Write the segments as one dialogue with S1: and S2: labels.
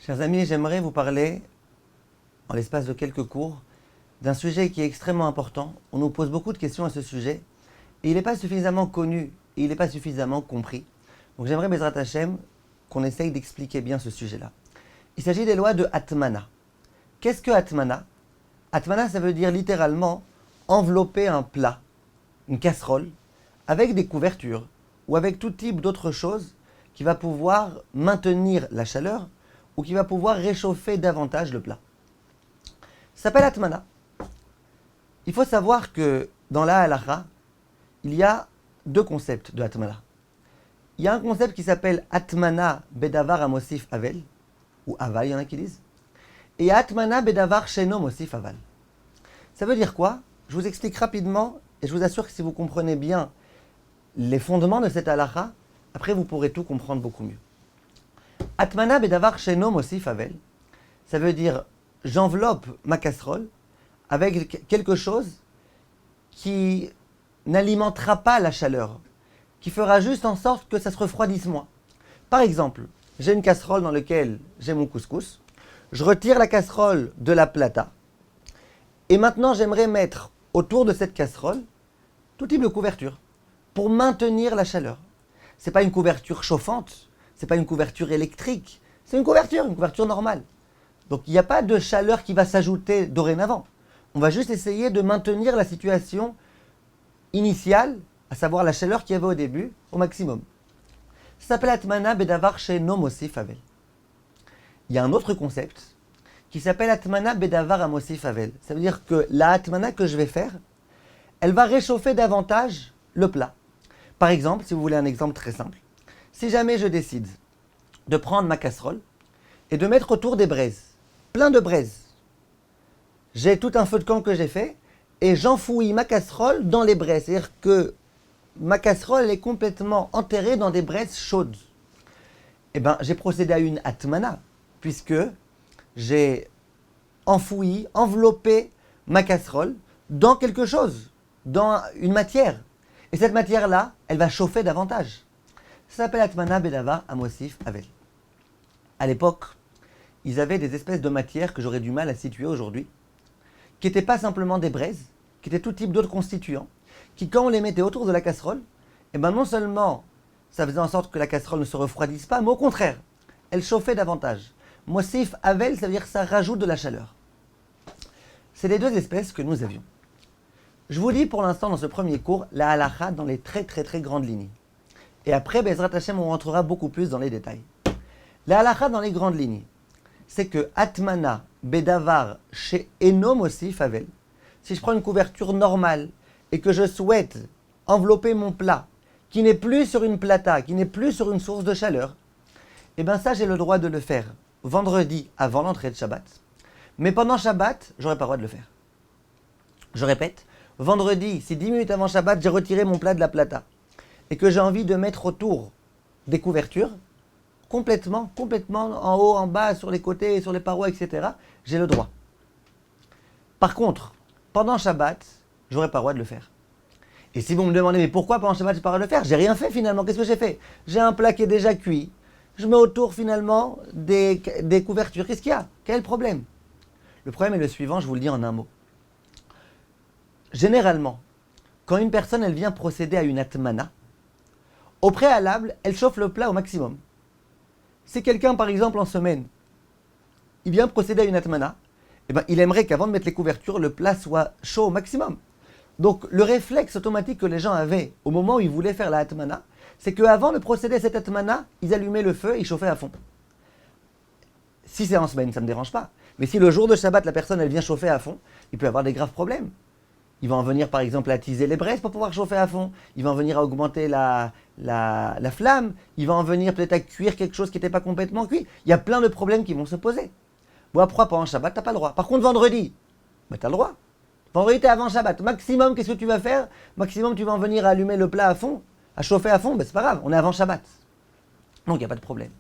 S1: Chers amis, j'aimerais vous parler, en l'espace de quelques cours, d'un sujet qui est extrêmement important. On nous pose beaucoup de questions à ce sujet, et il n'est pas suffisamment connu, et il n'est pas suffisamment compris. Donc j'aimerais, Bezrat Hashem, qu'on essaye d'expliquer bien ce sujet-là. Il s'agit des lois de Atmana. Qu'est-ce que Atmana? Atmana, ça veut dire littéralement envelopper un plat, une casserole, avec des couvertures, ou avec tout type d'autre chose qui va pouvoir maintenir la chaleur, ou qui va pouvoir réchauffer davantage le plat. Ça s'appelle Atmana. Il faut savoir que dans la halakha, il y a deux concepts de Atmana. Il y a un concept qui s'appelle Atmana bedavar amosif avel, ou aval, il y en a qui disent, et Atmana bedavar sheno mosif aval. Ça veut dire quoi? Je vous explique rapidement, et je vous assure que si vous comprenez bien les fondements de cette halakha, après vous pourrez tout comprendre beaucoup mieux. Atmana bedavar sheno mosif avel, ça veut dire j'enveloppe ma casserole avec quelque chose qui n'alimentera pas la chaleur, qui fera juste en sorte que ça se refroidisse moins. Par exemple, j'ai une casserole dans laquelle j'ai mon couscous, je retire la casserole de la plata, et maintenant j'aimerais mettre autour de cette casserole tout type de couverture pour maintenir la chaleur. Ce n'est pas une couverture chauffante, ce n'est pas une couverture électrique, c'est une couverture normale. Donc il n'y a pas de chaleur qui va s'ajouter dorénavant. On va juste essayer de maintenir la situation initiale, à savoir la chaleur qu'il y avait au début, au maximum. Ça s'appelle Atmana bedavar sheno mosif avel. Il y a un autre concept qui s'appelle Atmana bedavar amosif avel. Ça veut dire que la Atmana que je vais faire, elle va réchauffer davantage le plat. Par exemple, si vous voulez un exemple très simple, si jamais je décide de prendre ma casserole et de mettre autour des braises, plein de braises, j'ai tout un feu de camp que j'ai fait et j'enfouis ma casserole dans les braises. C'est-à-dire que ma casserole est complètement enterrée dans des braises chaudes. Eh bien, j'ai procédé à une atmana, puisque j'ai enfoui, enveloppé ma casserole dans quelque chose, dans une matière. Et cette matière-là, elle va chauffer davantage. Ça s'appelle Atmana bedavar amosif avel. À l'époque, ils avaient des espèces de matières que j'aurais du mal à situer aujourd'hui, qui n'étaient pas simplement des braises, qui étaient tout type d'autres constituants, qui quand on les mettait autour de la casserole, eh ben non seulement ça faisait en sorte que la casserole ne se refroidisse pas, mais au contraire, elle chauffait davantage. Mosif avel, ça veut dire que ça rajoute de la chaleur. C'est les deux espèces que nous avions. Je vous dis pour l'instant dans ce premier cours la halakha dans les très grandes lignes. Et après, Bezrat Hashem, on rentrera beaucoup plus dans les détails. La halakha dans les grandes lignes, c'est que Atmana bedavar she'eno mosif avel, si je prends une couverture normale et que je souhaite envelopper mon plat, qui n'est plus sur une plata, qui n'est plus sur une source de chaleur, eh bien ça j'ai le droit de le faire vendredi avant l'entrée de Shabbat. Mais pendant Shabbat, j'aurais pas le droit de le faire. Je répète, vendredi, si 10 minutes avant Shabbat, j'ai retiré mon plat de la plata et que j'ai envie de mettre autour des couvertures, complètement, en haut, en bas, sur les côtés, sur les parois, etc., j'ai le droit. Par contre, pendant Shabbat, j'aurais pas le droit de le faire. Et si vous me demandez, mais pourquoi pendant Shabbat, j'ai pas le droit de le faire? J'ai rien fait finalement, qu'est-ce que j'ai fait? J'ai un plat qui est déjà cuit, je mets autour finalement des couvertures, qu'est-ce qu'il y a? Quel est le problème? Le problème est le suivant, je vous le dis en un mot. Généralement, quand une personne elle vient procéder à une atmana, au préalable, elle chauffe le plat au maximum. Si quelqu'un, par exemple, en semaine, il vient procéder à une atmana, eh ben, il aimerait qu'avant de mettre les couvertures, le plat soit chaud au maximum. Donc, le réflexe automatique que les gens avaient au moment où ils voulaient faire la atmana, c'est qu'avant de procéder à cette atmana, ils allumaient le feu et ils chauffaient à fond. Si c'est en semaine, ça ne me dérange pas. Mais si le jour de Shabbat, la personne elle vient chauffer à fond, il peut y avoir des graves problèmes. Il va en venir par exemple à attiser les braises pour pouvoir chauffer à fond. Il va en venir à augmenter la flamme. Il va en venir peut-être à cuire quelque chose qui n'était pas complètement cuit. Il y a plein de problèmes qui vont se poser. Bon, après, pendant Shabbat, tu n'as pas le droit. Par contre, vendredi, tu as le droit. Vendredi, tu es avant Shabbat. Maximum, qu'est-ce que tu vas faire? Maximum, tu vas en venir à allumer le plat à fond, à chauffer à fond. Ben, c'est pas grave, on est avant Shabbat. Donc, il n'y a pas de problème.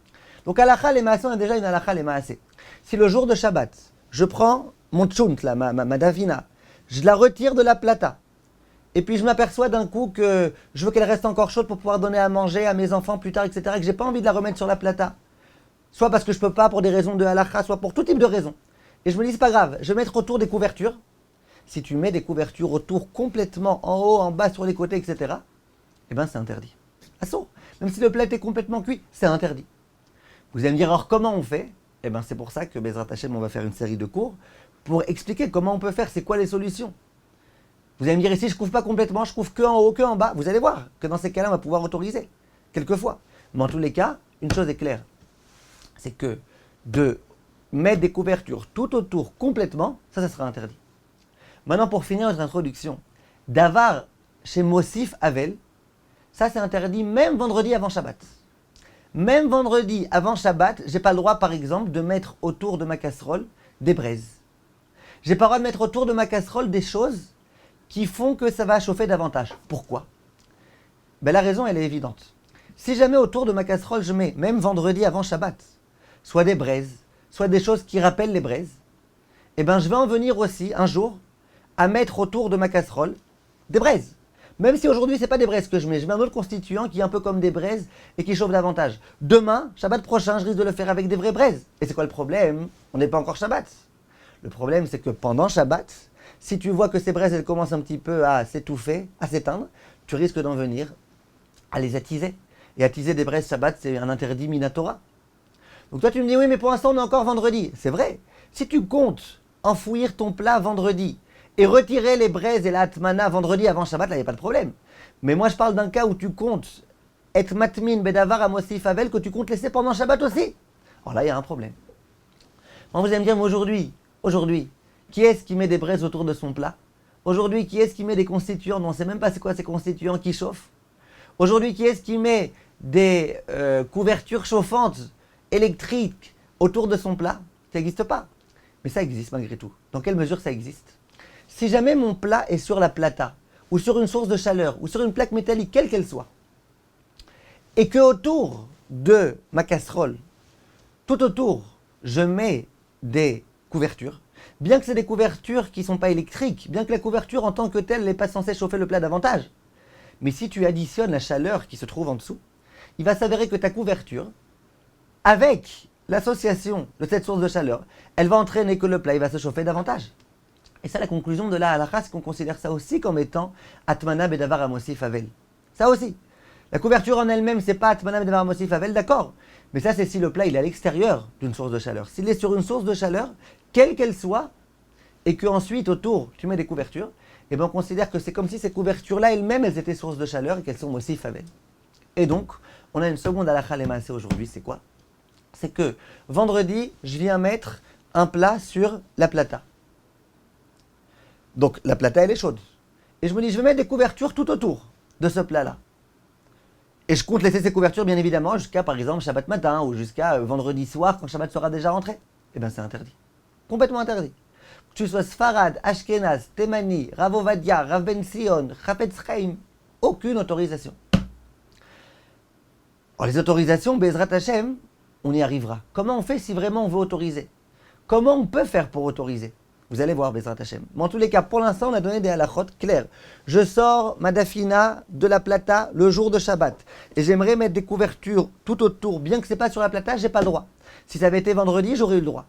S1: Donc, halakha les maasé, on a déjà une halakha les maasé. Si le jour de Shabbat, je prends mon tchunt, là, ma davina, je la retire de la plata. Et puis je m'aperçois d'un coup que je veux qu'elle reste encore chaude pour pouvoir donner à manger à mes enfants plus tard, etc. Et que j'ai pas envie de la remettre sur la plata. soit parce que je ne peux pas pour des raisons de halakha, soit pour tout type de raisons. Et je me dis, c'est pas grave, je vais mettre autour des couvertures. Si tu mets des couvertures autour complètement, en haut, en bas, sur les côtés, etc., eh bien c'est interdit. Assaut. Même si le plat est complètement cuit, c'est interdit. Vous allez me dire, alors comment on fait? Eh bien c'est pour ça que Bezrat Hashem, on va faire une série de cours pour expliquer comment on peut faire, c'est quoi les solutions. Vous allez me dire, ici je couvre pas complètement, je couvre que en haut, que en bas. Vous allez voir que dans ces cas-là, on va pouvoir autoriser, quelquefois. Mais en tous les cas, une chose est claire, c'est que de mettre des couvertures tout autour complètement, ça sera interdit. Maintenant, pour finir notre introduction, d'avar chez Mosif Avel, ça c'est interdit même vendredi avant Shabbat. Même vendredi avant Shabbat, j'ai pas le droit, par exemple, de mettre autour de ma casserole des braises. J'ai pas le droit de mettre autour de ma casserole des choses qui font que ça va chauffer davantage. Pourquoi? Ben, la raison, elle est évidente. Si jamais autour de ma casserole, je mets, même vendredi avant Shabbat, soit des braises, soit des choses qui rappellent les braises, eh ben, je vais en venir aussi, un jour, à mettre autour de ma casserole des braises. Même si aujourd'hui, ce n'est pas des braises que je mets un autre constituant qui est un peu comme des braises et qui chauffe davantage. Demain, Shabbat prochain, je risque de le faire avec des vraies braises. Et c'est quoi le problème? On n'est pas encore Shabbat. Le problème, c'est que pendant Shabbat, si tu vois que ces braises, elles commencent un petit peu à s'étouffer, à s'éteindre, tu risques d'en venir à les attiser. Et attiser des braises Shabbat, c'est un interdit minatora. Donc toi, tu me dis, oui, mais pour l'instant, on est encore vendredi. C'est vrai. Si tu comptes enfouir ton plat vendredi et retirer les braises et la atmana vendredi avant Shabbat, là, il n'y a pas de problème. Mais moi, je parle d'un cas où tu comptes et matmin bedavar à Mosif Avel, que tu comptes laisser pendant Shabbat aussi. Alors là, il y a un problème. Moi, vous allez me dire, mais aujourd'hui, qui est-ce qui met des braises autour de son plat? Aujourd'hui, qui est-ce qui met des constituants dont on ne sait même pas c'est quoi ces constituants qui chauffent? Aujourd'hui, qui est-ce qui met des couvertures chauffantes électriques autour de son plat? Ça n'existe pas. Mais ça existe malgré tout. Dans quelle mesure ça existe? Si jamais mon plat est sur la plata, ou sur une source de chaleur, ou sur une plaque métallique, quelle qu'elle soit, et que autour de ma casserole, tout autour, je mets des couvertures, bien que c'est des couvertures qui ne sont pas électriques, bien que la couverture en tant que telle n'est pas censée chauffer le plat davantage, mais si tu additionnes la chaleur qui se trouve en dessous, il va s'avérer que ta couverture, avec l'association de cette source de chaleur, elle va entraîner que le plat il va se chauffer davantage. Et ça, la conclusion de la halakha, c'est qu'on considère ça aussi comme étant Atmana Bedavar Amosif Avel. Ça aussi. La couverture en elle-même, c'est pas Atmana Bedavar Amosif Avel, d'accord. Mais ça, c'est si le plat il est à l'extérieur d'une source de chaleur. S'il est sur une source de chaleur, quelle qu'elle soit, et qu'ensuite autour tu mets des couvertures, et bien on considère que c'est comme si ces couvertures-là elles-mêmes, elles étaient source de chaleur et qu'elles sont Mosif Avel. Et donc, on a une seconde halakha lemaasé aujourd'hui, c'est quoi? C'est que vendredi, je viens mettre un plat sur la plata. Donc la plata, elle est chaude. Et je me dis, je vais mettre des couvertures tout autour de ce plat-là. Et je compte laisser ces couvertures, bien évidemment, jusqu'à, par exemple, Shabbat matin ou jusqu'à vendredi soir, quand Shabbat sera déjà rentré. Eh bien, c'est interdit. Complètement interdit. Que tu sois Sfarad, Ashkenaz, Temani, Rav Ovadia, Rav Ben Sion, Chafetz Chaim, aucune autorisation. Alors, les autorisations, Bezrat Hashem, on y arrivera. Comment on fait si vraiment on veut autoriser? Comment on peut faire pour autoriser? Vous allez voir, Bezrat Hashem. Mais en tous les cas, pour l'instant, on a donné des halakhot clairs. Je sors ma dafina de la plata le jour de Shabbat. Et j'aimerais mettre des couvertures tout autour. Bien que ce n'est pas sur la plata, je n'ai pas le droit. Si ça avait été vendredi, j'aurais eu le droit.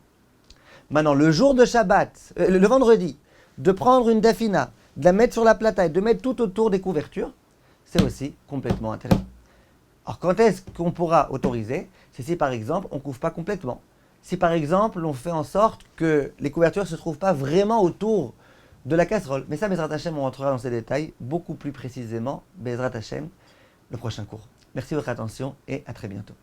S1: Maintenant, le jour de Shabbat, le vendredi, de prendre une dafina, de la mettre sur la plata et de mettre tout autour des couvertures, c'est aussi complètement interdit. Alors, quand est-ce qu'on pourra autoriser? C'est si, par exemple, on ne couvre pas complètement. Si par exemple on fait en sorte que les couvertures ne se trouvent pas vraiment autour de la casserole. Mais ça, Bezrat Hashem, on rentrera dans ces détails beaucoup plus précisément, Bezrat Hashem, le prochain cours. Merci de votre attention et à très bientôt.